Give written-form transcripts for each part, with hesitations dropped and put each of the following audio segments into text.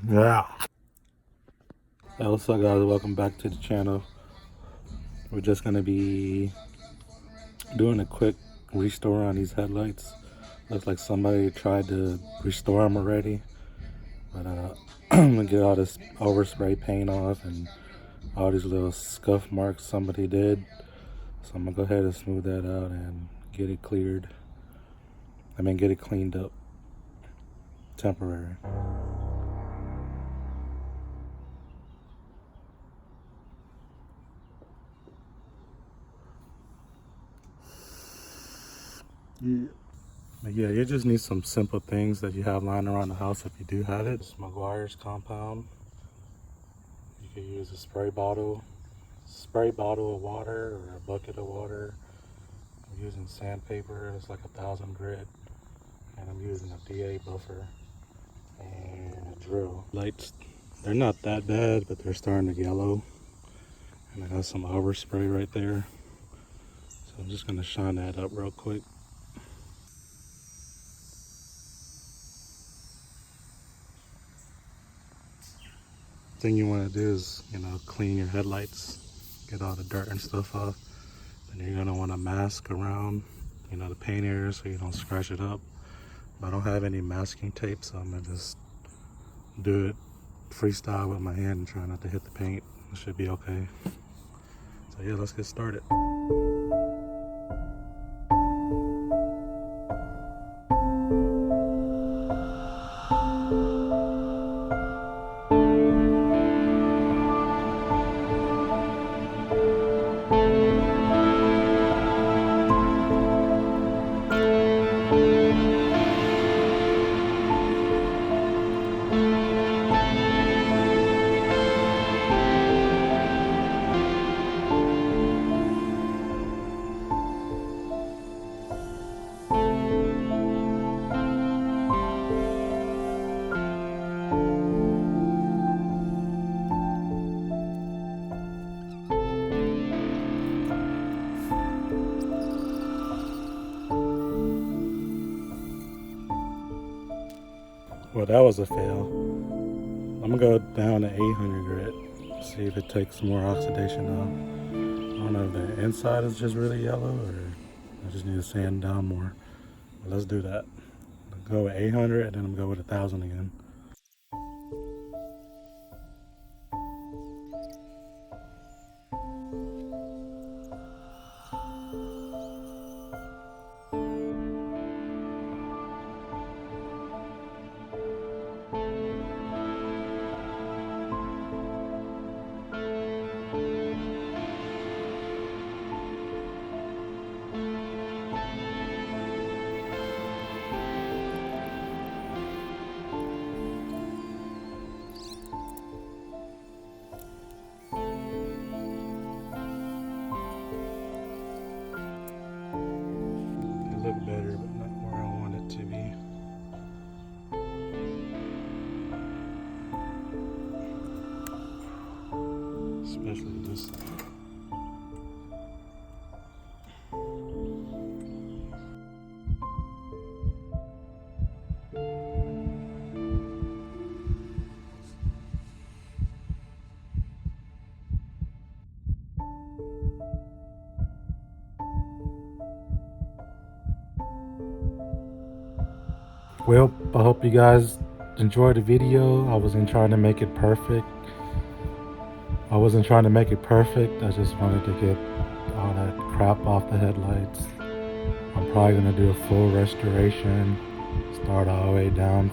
Yeah. Hey, what's up, guys? Welcome back to the channel. We're just gonna be doing a quick restore on these headlights. Looks like somebody tried to restore them already, but I'm gonna get all this overspray paint off and all these little scuff marks somebody did. So I'm gonna go ahead and smooth that out and get it cleared. Get it cleaned up. Temporary. Yeah. But yeah, you just need some simple things that you have lying around the house if you do have it. It's McGuire's compound. You can use a spray bottle of water or a bucket of water. I'm using sandpaper. It's like 1,000 grit, and I'm using a DA buffer and a drill. Lights, they're not that bad, but they're starting to yellow, and I got some overspray right there. So I'm just gonna shine that up real quick. Thing you want to do is, clean your headlights, get all the dirt and stuff off. Then you're gonna want to mask around, the paint area so you don't scratch it up. But I don't have any masking tape, so I'm gonna just do it freestyle with my hand and try not to hit the paint. It should be okay. So yeah, let's get started. Well, that was a fail. I'm gonna go down to 800 grit, see if it takes more oxidation off. I don't know if the inside is just really yellow or I just need to sand down more. But let's do that. I'll go with 800 and then I'm gonna go with 1,000 again. Look better, but not where I want it to be. Especially this side. Well, I hope you guys enjoyed the video. I wasn't trying to make it perfect. I just wanted to get all that crap off the headlights. I'm probably gonna do a full restoration, start all the way down,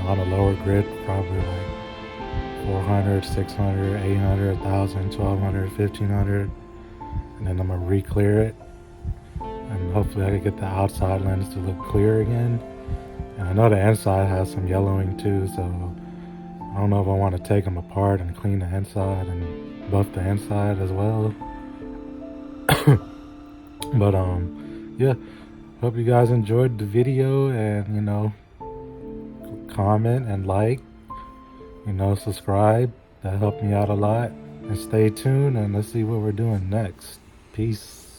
on a lower grid, probably like 400, 600, 800, 1,000, 1,200, 1,500, and then I'm gonna re-clear it. And hopefully I can get the outside lens to look clear again. And I know the inside has some yellowing too, so I don't know if I want to take them apart and clean the inside and buff the inside as well. But yeah, hope you guys enjoyed the video, and comment and like, subscribe. That helped me out a lot. And stay tuned and let's see what we're doing next. Peace.